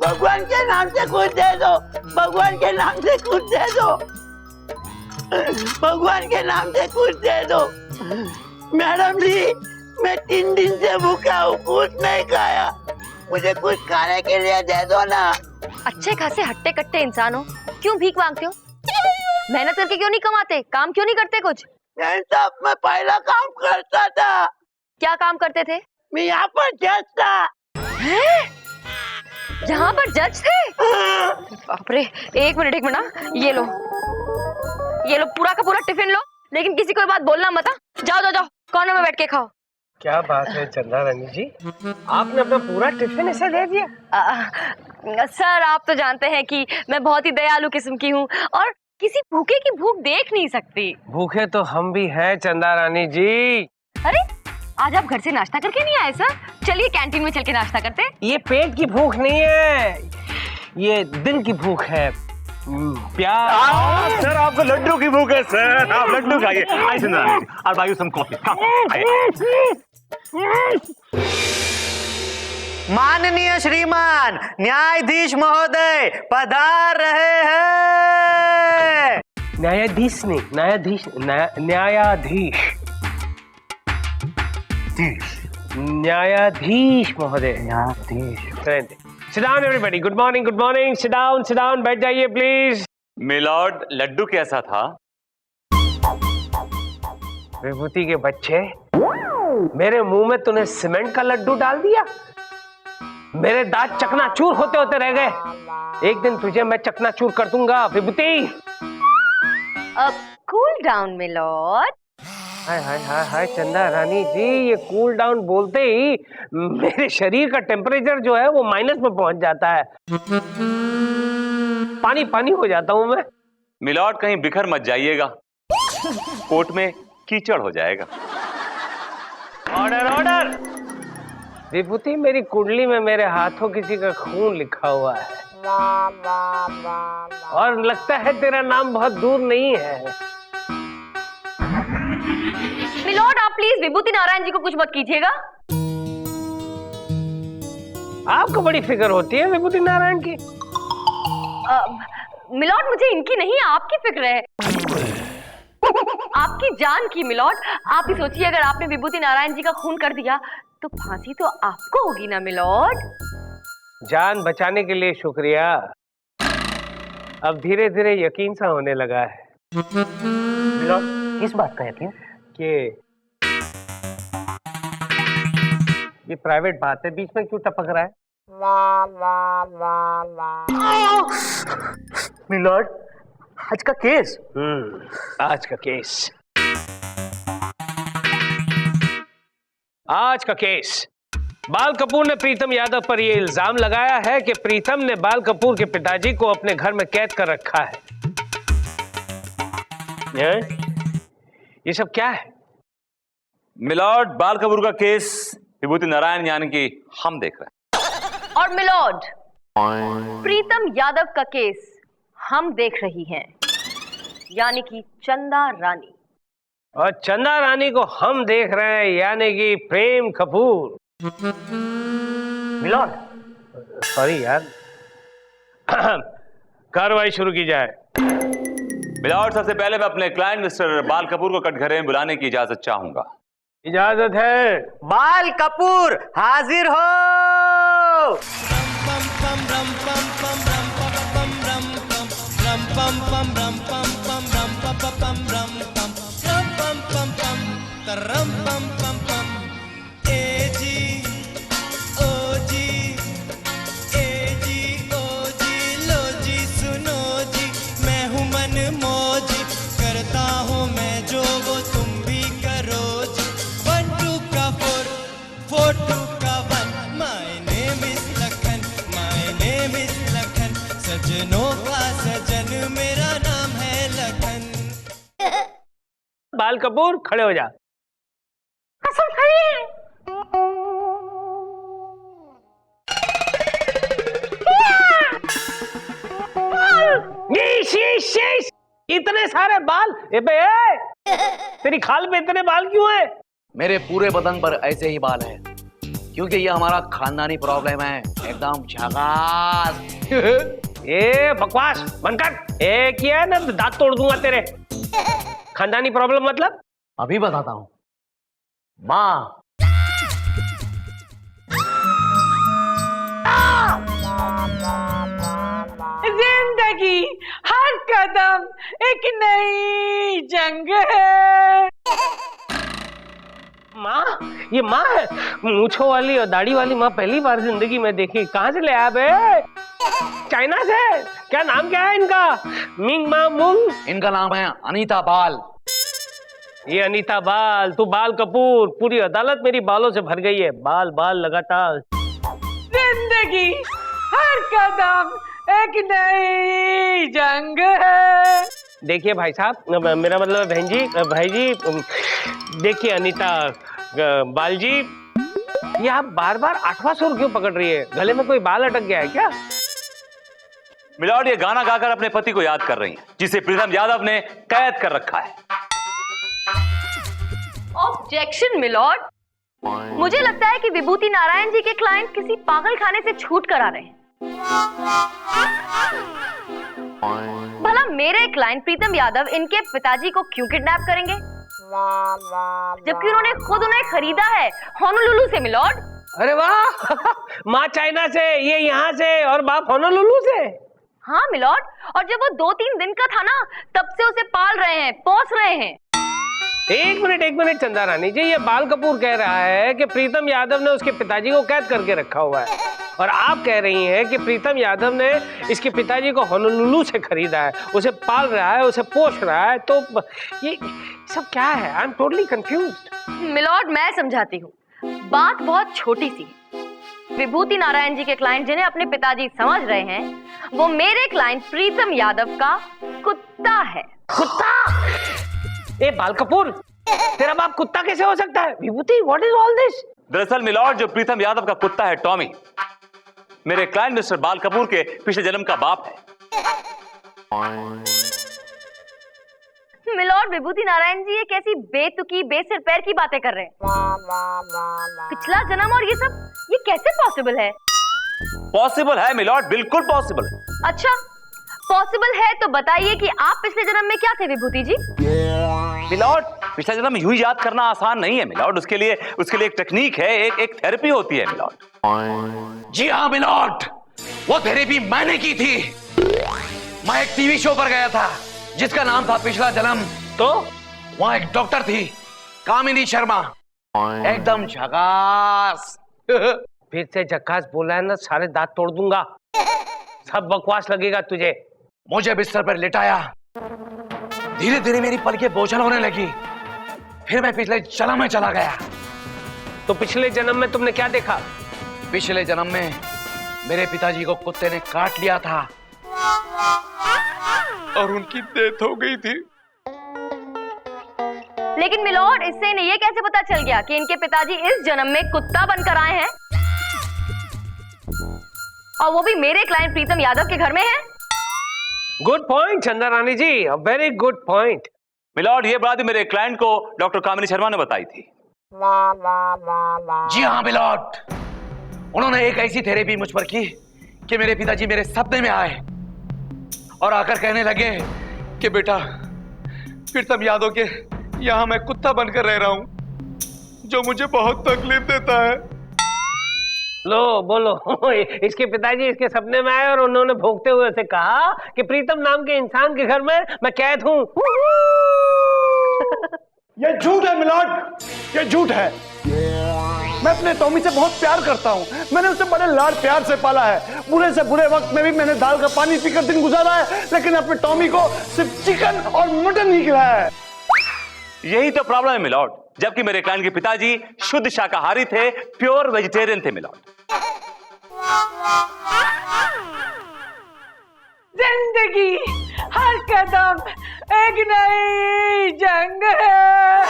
भगवान के नाम से कुछ दे दो, भगवान के नाम से कुछ दे दो, भगवान के नाम से कुछ दे दो। मैडम जी, मैं 3 दिन से भूखा हूँ, कुछ नहीं खाया, मुझे कुछ खाने के लिए दे दो ना। अच्छे खासे हट्टे कट्टे इंसान हो, क्यों भीख मांगते हो? मेहनत करके क्यों नहीं कमाते? काम क्यों नहीं करते कुछ? नहीं साहब, मैं पहला काम करता था। क्या काम करते थे? मैं यहाँ पर जज था। यहाँ पर जज थे? बाप रे, एक मिनट ना, ये लो पूरा का पूरा टिफिन लो, लेकिन किसी को ये बात बोलना मत। जाओ जाओ जाओ, कॉर्नर में बैठ के खाओ। क्या बात है चंदा रानी जी, आपने अपना पूरा टिफिन ऐसे दे दिया? सर, आप तो जानते हैं कि मैं बहुत ही दयालु किस्म की हूँ और किसी भूखे की भूख देख नहीं सकती। भूखे तो हम भी हैं चंदा रानी जी। अरे, आज आप घर से नाश्ता करके नहीं आए सर? चलिए कैंटीन में चल के नाश्ता करते हैं। ये पेट की भूख नहीं है, ये दिल की भूख है। प्यार। सर, आपको लड्डू की भूख है सर, आप लड्डू खाइए। आइए चंदा रानी जी, और भाई सम कॉफी। माननीय श्रीमान न्यायाधीश महोदय पधार रहे हैं। न्यायाधीश नहीं, न्यायाधीश महोदय। Sit down everybody. Good morning, good morning. Sit down. बैठ जाइए प्लीज। मिलॉर्ड, लड्डू कैसा था? विभूति के बच्चे, मेरे मुंह में तूने सीमेंट का लड्डू डाल दिया। मेरे दांत चकनाचूर होते होते रह गए। एक दिन तुझे मैं चकनाचूर कर दूंगा विभूति। अब कूल डाउन मिलॉर्ड। हाय हाय हाय हाय चंदा रानी जी, ये कूल डाउन बोलते ही मेरे शरीर का टेम्परेचर जो है वो माइनस में पहुंच जाता है। पानी पानी हो जाता हूं मैं। मिलॉर्ड, कहीं बिखर मत जाइएगा, कोर्ट में कीचड़ हो जाएगा। Order order. विभूति, मेरी कुंडली में मेरे हाथों किसी का खून लिखा हुआ है और लगता है तेरा नाम बहुत दूर नहीं है। मिलॉर्ड, आप प्लीज विभूति नारायण जी को कुछ मत कीजिएगा। आपको बड़ी फिक्र होती है विभूति नारायण की? मिलॉर्ड, मुझे इनकी नहीं आपकी फिक्र है, आपकी जान की। मिलॉर्ड, आप ही सोचिए, अगर आपने विभूति नारायण जी का खून कर दिया तो फांसी तो आपको होगी ना मिलॉर्ड। जान बचाने के लिए शुक्रिया। अब धीरे धीरे यकीन सा होने लगा है। मिलॉर्ड, किस बात का यकीन? कि ये प्राइवेट बात है, बीच में क्यों टपक रहा है? मिलॉर्ड, आज का केस। आज का केस बाल कपूर ने प्रीतम यादव पर यह इल्जाम लगाया है कि प्रीतम ने बाल कपूर के पिताजी को अपने घर में कैद कर रखा है। ये सब क्या है? मिलॉर्ड, बाल कपूर का केस विभूति नारायण यानी कि हम देख रहे हैं। और मिलॉर्ड, प्रीतम यादव का केस हम देख रही हैं, यानी कि चंदा रानी। और चंदा रानी को हम देख रहे हैं, यानी कि प्रेम कपूर। मिलॉर्ड, सॉरी यार। कार्रवाई शुरू की जाए। मिलॉर्ड, सबसे पहले मैं अपने क्लाइंट मिस्टर बाल कपूर को कटघरे में बुलाने की इजाजत चाहूंगा। इजाजत है। बाल कपूर हाजिर हो। बाल कपूर, खड़े हो जा। कसम खाइए। इतने सारे बाल? तेरी खाल पे इतने बाल क्यों है? मेरे पूरे बदन पर ऐसे ही बाल हैं। क्योंकि ये हमारा खानदानी प्रॉब्लम है, एकदम झकास। ए बकवास बंद कर। एक ही है ना, दांत तोड़ दूंगा तेरे। खानदानी प्रॉब्लम मतलब? अभी बताता हूँ। माँ, जिंदगी हर कदम एक नई जंग है। माँ, ये माँ है? मूंछों वाली और दाढ़ी वाली माँ पहली बार जिंदगी में देखी। कहाँ से ले आया बे? चाइना से? क्या नाम क्या है इनका? मिंग मा मुंग? इनका नाम है अनीता बाल। ये अनीता बाल, तू बाल कपूर। पूरी अदालत मेरी बालों से भर गई है, बाल बाल लगातार। जिंदगी हर कदम एक नई जंग है। देखिए भाई साहब, मेरा मतलब बहन जी, भाई जी, देखिए अनीता बाल जी, ये आप बार बार 8वां सुर क्यों पकड़ रही है? गले में कोई बाल अटक गया है क्या? मिलॉर्ड ये गाना गाकर अपने पति को याद कर रही हैं, जिसे प्रीतम यादव ने कैद कर रखा है। ऑब्जेक्शन मिलॉर्ड, मुझे लगता है कि विभूति नारायण जी के क्लाइंट किसी पागल खाने से छूट कर आ रहे हैं। भला मेरे क्लाइंट प्रीतम यादव इनके पिताजी को क्यों किडनैप करेंगे, जबकि उन्होंने खुद उन्हें खरीदा है होनोलुलु से मिलॉर्ड। अरे वाह, माँ चाइना से, ये यहाँ से और बाप होनोलुलु से। हाँ मिलॉर्ड, और जब वो 2-3 दिन का था ना, तब से उसे पाल रहे हैं, पोस रहे हैं। एक मिनट चंदा रानी जी, ये बाल कपूर कह रहा है कि प्रीतम यादव ने उसके पिताजी को कैद करके रखा हुआ है, और आप कह रही हैं कि प्रीतम यादव ने इसके पिताजी को होनोलुलु से खरीदा है, उसे पाल रहा है, उसे पोष रहा है। तो ये सब क्या है? I am totally confused. Milord मैं समझाती हूँ, बात बहुत छोटी सी है। विभूति नारायण जी के क्लाइंट जिन्हें अपने पिताजी समझ रहे हैं, वो मेरे क्लाइंट प्रीतम यादव का कुत्ता है। कुत्ता? ए बाल कपूर, तेरा बाप कुत्ता कैसे हो सकता है? विभूति, व्हाट इज ऑल दिस? दरअसल मिलॉर्ड, जो प्रीतम यादव का कुत्ता है टॉमी, मेरे क्लाइंट मिस्टर बाल कपूर के पिछले जन्म का बाप है। मिलॉर्ड, विभूति नारायण जी ये कैसी बेतुकी बेसिर पैर की बातें कर रहे हैं? पिछला जन्म और ये सब, ये कैसे पॉसिबल है? पॉसिबल है मिलॉर्ड, बिल्कुल पॉसिबल है। अच्छा पॉसिबल है तो बताइए कि आप पिछले जन्म में क्या थे विभूति जी? मिलॉर्ड, पिछला जन्म यूं ही याद करना आसान नहीं है मिलॉर्ड, उसके लिए एक टेक्निक है, एक थेरेपी होती है मिलॉर्ड। जी हाँ मिलॉर्ड, वो थेरेपी मैंने की थी। मैं एक टीवी शो पर गया था जिसका नाम था पिछला जन्म। तो वहाँ एक डॉक्टर थी, कामिनी शर्मा, एकदम झकास। फिर से झक्कास बोला है ना, सारे दांत तोड़ दूंगा। सब बकवास लगेगा तुझे। मुझे बिस्तर पर लिटाया, धीरे धीरे मेरी पलकें बोझल होने लगी, फिर मैं पिछले जन्म में चला गया। तो पिछले जन्म में तुमने क्या देखा? पिछले जन्म में मेरे पिताजी को कुत्ते ने काट लिया था और उनकी डेथ हो गई थी। लेकिन मिलॉर्ड, इससे इन्हें ये कैसे पता चल गया कि इनके पिताजी इस जन्म में कुत्ता बनकर आए हैं, और वो भी मेरे क्लाइंट प्रीतम यादव के घर में है? गुड पॉइंट चंदा रानी जी, वेरी गुड पॉइंट। मिलॉर्ड, ये बात मेरे क्लाइंट को डॉक्टर कामिनी शर्मा ने बताई थी। जी हाँ मिलॉर्ड, उन्होंने एक ऐसी थेरेपी मुझ पर की कि मेरे पिताजी मेरे सपने में आए और आकर कहने लगे कि बेटा, प्रीतम यादव के यहाँ मैं कुत्ता बनकर रह रहा हूँ, जो मुझे बहुत तकलीफ देता है। लो बोलो, इसके पिताजी इसके सपने में आए और उन्होंने भोंकते हुए उसे कहा कि प्रीतम नाम के इंसान के घर में मैं कैद हूँ। ये झूठ है मिलॉर्ड, ये झूठ है। मैं अपने टॉमी से बहुत प्यार करता हूँ, मैंने उसे बड़े लाड प्यार से पाला है। बुरे से बुरे वक्त में भी मैंने दाल का पानी पीकर दिन गुजारा है, लेकिन अपने टॉमी को सिर्फ चिकन और मटन ही खिलाया है। यही तो प्रॉब्लम है मिलॉर्ड, जबकि मेरे क्लाइंट के पिताजी शुद्ध शाकाहारी थे, प्योर वेजिटेरियन थे मिलॉर्ड। जिंदगी हर कदम एक नई जंग है।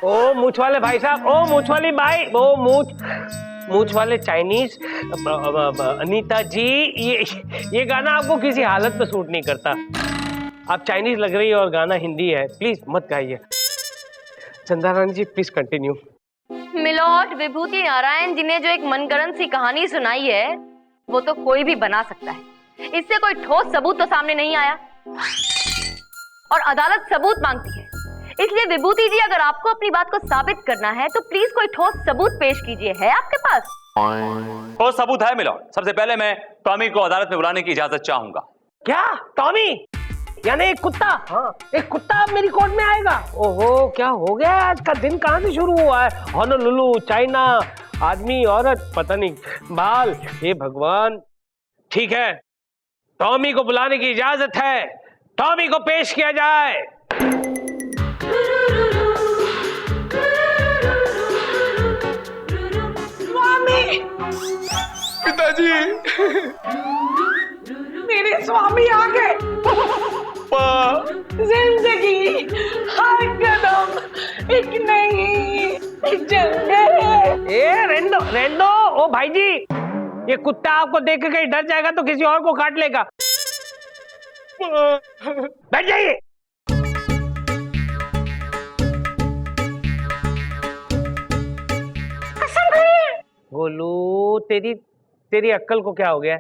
ओ मूछ वाले भाई साहब, ओ मूछ वाली भाई, ओ मूछ वाले चाइनीज अनीता जी, ये गाना आपको किसी हालत में सूट नहीं करता। आप चाइनीज लग रही है और गाना हिंदी है, प्लीज मत गाइए। चंदा रानी जी प्लीज कंटिन्यू। मिलॉर्ड, मिलॉर्ड, विभूति नारायण जी ने जो एक मनगढ़ंत सी कहानी सुनाई है वो तो कोई भी बना सकता है। इससे कोई ठोस सबूत तो सामने नहीं आया और अदालत सबूत मांगती है। इसलिए विभूति जी, अगर आपको अपनी बात को साबित करना है तो प्लीज कोई ठोस सबूत पेश कीजिए। है आपके पास? ठोस सबूत है मिलॉर्ड। सबसे पहले मैं टॉमी को अदालत में बुलाने की इजाजत चाहूंगा। क्या? टॉमी यानी एक कुत्ता? हाँ, एक कुत्ता अब मेरी कोर्ट में आएगा? ओहो, क्या हो गया? आज का दिन कहां से शुरू हुआ है? होनोलुलु, चाइना, आदमी, औरत, पता नहीं बाल। हे भगवान। ठीक है, टॉमी को बुलाने की इजाजत है। टॉमी को पेश किया जाए। स्वामी, पिताजी, मेरे स्वामी आ गए। जिंदगी हर कदम एक नई जंग। ए रेंडो रेंडो, ओ भाई जी, ये कुत्ता आपको देख के कहीं डर जाएगा तो किसी और को काट लेगा। बैठ जाइए। गोलू, तेरी अक्ल को क्या हो गया?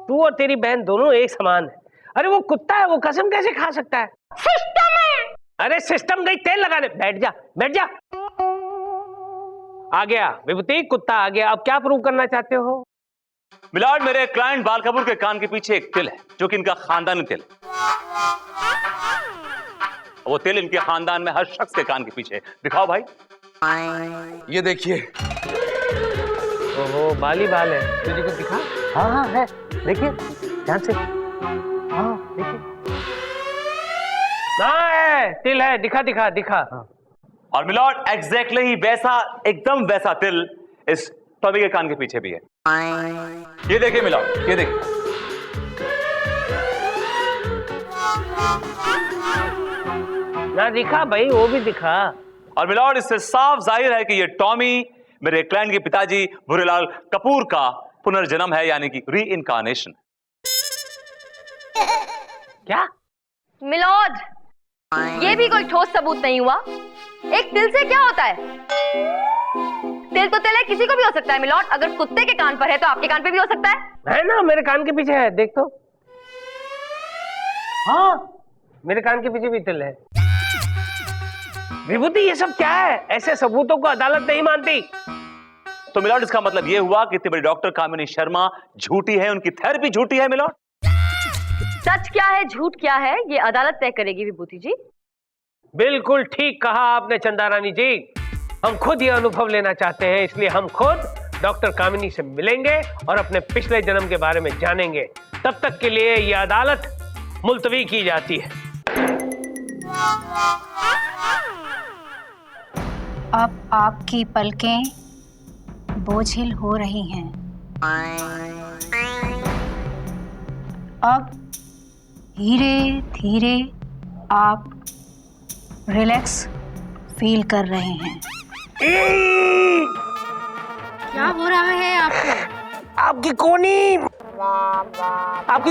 तू और तेरी बहन दोनों एक समान है। अरे वो कुत्ता है, वो कसम कैसे खा सकता है? सिस्टम है। अरे सिस्टम गई तेल लगाने। बैठ जा, बैठ जा। आ गया विभूति, कुत्ता आ गया। अब क्या प्रूव करना चाहते हो? मिलॉर्ड, मेरे क्लाइंट बाल कपूर के कान के पीछे एक तिल है जो कि इनका खानदानी तिल। वो तिल इनके खानदान में हर शख्स के कान के पीछे। दिखाओ भाई। ये देखिए। ओहो, बाल ही बाल है। तुझे को दिखा? हाँ हाँ है, देखिए ध्यान से। हाँ देखिए, हाँ है, तिल है। दिखा दिखा दिखा। हाँ। और मिलॉर्ड, एग्जैक्टली ही वैसा, एकदम वैसा तिल इस टॉमी के कान के पीछे भी है। ये देखिए मिलॉर्ड, ये देखिए। ना दिखा भाई, वो भी दिखा। और मिलॉर्ड, इससे साफ जाहिर है कि ये टॉमी मेरे क्लाइंट के पिताजी भूरेलाल कपूर का पुनर्जन्म है, यानी कि री इनकारनेशन। क्या? मिलॉर्ड, ये भी कोई ठोस सबूत नहीं हुआ। एक तिल से क्या होता है? तिल तो तिल है, किसी को भी हो सकता है मिलॉर्ड। अगर कुत्ते के कान पर है तो आपके कान पे भी हो सकता है ना? मेरे कान के पीछे है, देख तो। हाँ, मेरे कान के पीछे भी तिल है। विभूति, ये सब क्या है? ऐसे सबूतों को अदालत नहीं मानती। तो मिलॉर्ड, इसका मतलब ये हुआ कि इतनी बड़ी डॉक्टर कामिनी शर्मा झूठी है, उनकी थेरेपी झूठी है मिलॉर्ड। सच क्या है, झूठ क्या है, ये अदालत तय करेगी विभूति जी। बिल्कुल ठीक कहा आपने चंदा रानी जी। हम खुद ये अनुभव लेना चाहते हैं, इसलिए हम खुद डॉक्टर कामिनी से मिलेंगे और अपने पिछले जन्म के बारे में जानेंगे। तब तक के लिए ये अदालत मुलतवी की जाती है। अब आपकी पलकें बोझिल हो रही हैं। अब धीरे धीरे आप रिलैक्स फील कर रहे हैं। क्या हो रहा है आपको? आपकी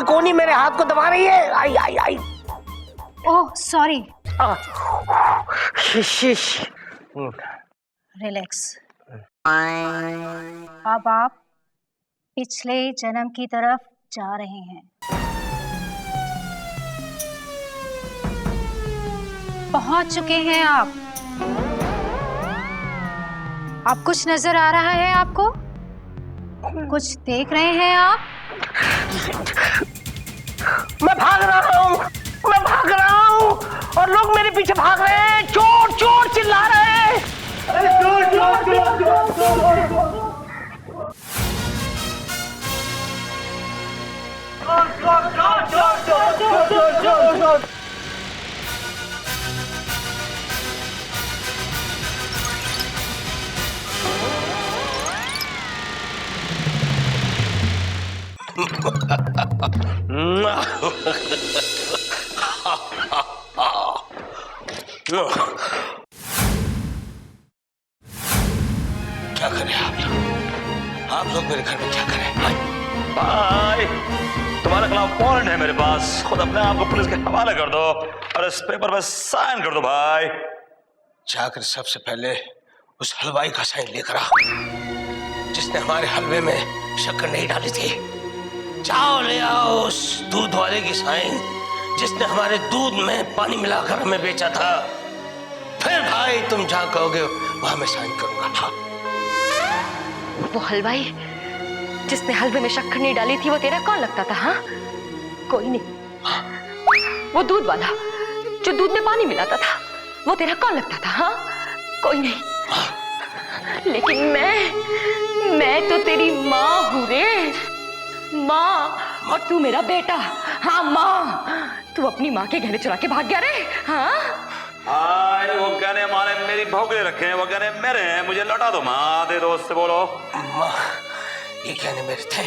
कोनी मेरे हाथ को दबा रही है। आई आई आई। Oh sorry. शिश। रिलैक्स। अब आप पिछले जन्म की तरफ जा रहे हैं। पहुंच चुके हैं आप। आप कुछ नजर आ रहा है आपको? कुछ देख रहे हैं आप? मैं भाग रहा हूँ और लोग मेरे पीछे भाग रहे हैं। चोर चोर चिल्ला रहे हैं। क्या करें आप लोग मेरे घर में क्या करें? भाई, तुम्हारे खिलाफ वारंट है मेरे पास। खुद अपने आप को पुलिस के हवाले कर दो और इस पेपर पर साइन कर दो भाई। जाकर सबसे पहले उस हलवाई का साइन लेकर आ, जिसने हमारे हलवे में शक्कर नहीं डाली थी। जाओ ले आओ उस दूध वाले की साइन, जिसने हमारे दूध में पानी मिलाकर हमें बेचा था। फिर भाई तुम जहां कहोगे वहां मैं साइन करूंगा। हाँ। वो हलवाई जिसने हलवे में शक्कर नहीं डाली थी, वो तेरा कौन लगता था? हाँ, कोई नहीं। वो दूध वाला जो दूध में पानी मिलाता था, वो तेरा कौन लगता था? हाँ, कोई नहीं। लेकिन मैं तो तेरी माँ हूँ रे, माँ, और तू मेरा बेटा। हाँ माँ, तू अपनी माँ के गहने चुरा के भाग गया रे। हाँ, वो गहने हमारे मेरी बहू के लिए रखे हैं, वो गहने मेरे हैं, मुझे लौटा दो माँ, दे दो उससे बोलो। माँ, ये गहने मेरे थे,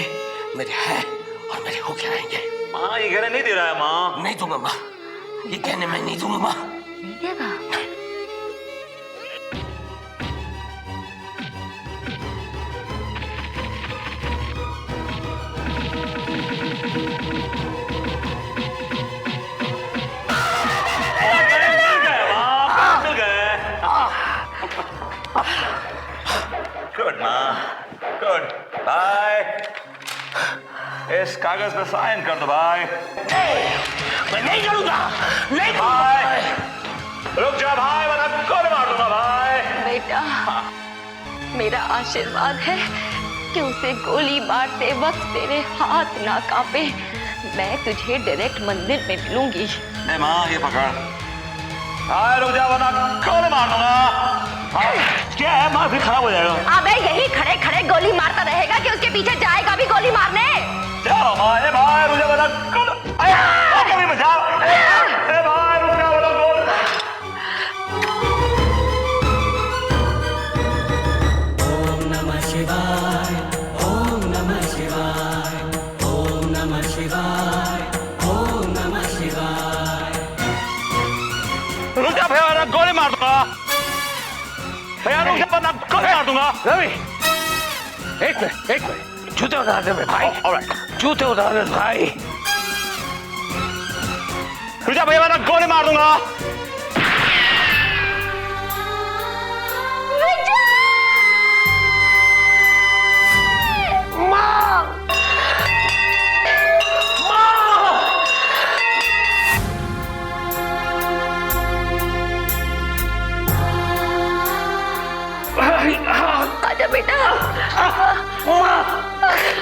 मेरे हैं और मेरे होके रहेंगे। माँ ये गहने नहीं दे रहा है माँ। नहीं दूंगा माँ, ये गहने मैं नहीं दूंगा माँ। नहीं देगा? गुड माँ, गुड। भाई इस कागज पे साइन कर दो भाई। मैं नहीं करूंगा, नहीं भाई रुक जा भाई, वरना गोली मार दूंगा भाई। बेटा, मेरा आशीर्वाद है कि उसे गोली मारते वक्त तेरे हाथ ना कांपे। मैं तुझे डायरेक्ट मंदिर में मिलूंगी। ए माँ ये पकड़। भाई रुक जा वरना गोली मार दूंगा। क्या है माँ, फिर खराब हो जाएगा। अबे यही खड़े खड़े गोली मारता रहेगा कि उसके पीछे जाएगा भी गोली मारने? चलो माँ, ए भाई रुक जा वरना गोली। कभी बचाओ। ए भाई रुक जा वरना गोली। रुक जा भैया, वरना गोली मार दूंगा। भैया रुक जा वरना गोली मार दूंगा। रवि, एक मिनट, जूते उतार दे मेरे भाई। ऑलराइट, जूते उतार दे भाई। रुक जा भैया, वरना गोली मार दूंगा। आजा बेटा,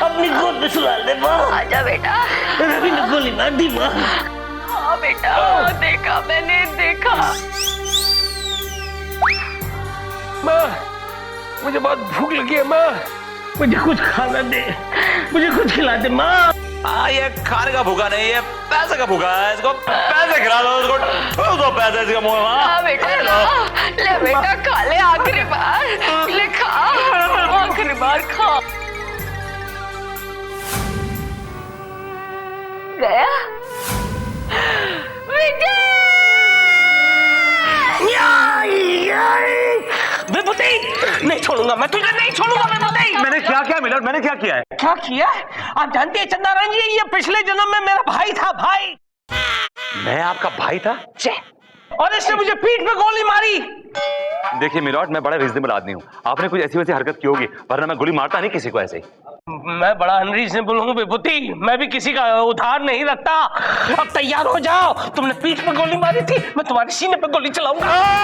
अपनी गोद में सुला ले माँ। आजा बेटा। रवि ने गोली मार दी माँ। हाँ बेटा, देखा मैंने, देखा। माँ, मुझे बहुत भूख लगी है माँ, मुझे कुछ खाना दे, मुझे कुछ खिला दे माँ। हाँ ये खाने का भूखा नहीं, ये पैसे का भूखा है। इसको पैसे खिला दो, इसको ठोक दो पैसे इसके मुंह में। हाँ बेटा, ले बेटा, खा ले आखिरी बार, ले खा, आखिरी बार खा। गया विभूति, नहीं छोड़ूंगा मैं तुझे, नहीं छोड़ूंगा विभूति। मैंने क्या किया मिलर्ड, मैंने क्या किया है? क्या किया? आप जानते हैं चंद्रारायण जी, ये पिछले जन्म में मेरा भाई था, भाई। मैं आपका भाई था? और इसने मुझे पीठ पे गोली मारी। देखिए मिलर्ड, मैं बड़ा रीजनेबल आदमी हूँ, आपने कुछ ऐसी वैसी हरकत की होगी, वरना मैं गोली मारता नहीं किसी को ऐसे ही। मैं बड़ा अनरीजनेबल हूँ विभूति, मैं भी किसी का उधार नहीं रखता। अब तैयार हो जाओ, तुमने पीठ पे गोली मारी थी, मैं तुम्हारे सीने पे गोली चलाऊंगा।